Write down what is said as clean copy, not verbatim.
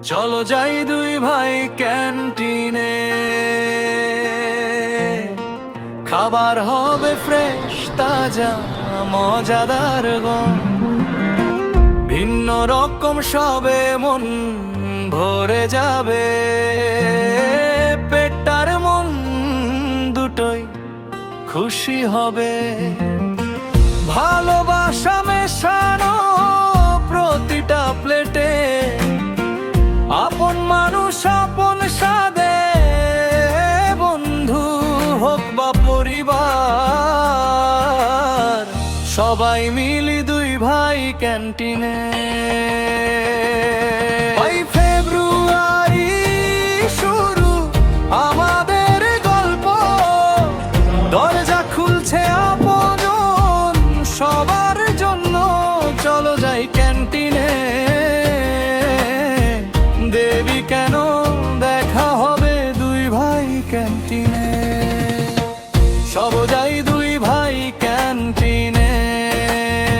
চলো যাই দুই ভাই ক্যান্টিনে, খাবার হবে ফ্রেশ তাজা মজাদার গম, ভিন্ন রকম সবে মন ভরে যাবে, পেটার মন দুটোই খুশি হবে। ভালোবাসা মেশানো প্রতিটা প্লেটে, আপন মানুষ আপন স্বাদে, বন্ধু হোক বা পরিবার, সবাই মিলি দুই ভাই ক্যান্টিনে। ফেব্রুয়ারি শুরু আমাদের গল্প, দরজা খুলছে আপনজন সবার জন্য। চলো যাই ক্যান্টিনে, দেবী কেন দেখা হবে দুই ভাই ক্যান্টিনে। সব যাই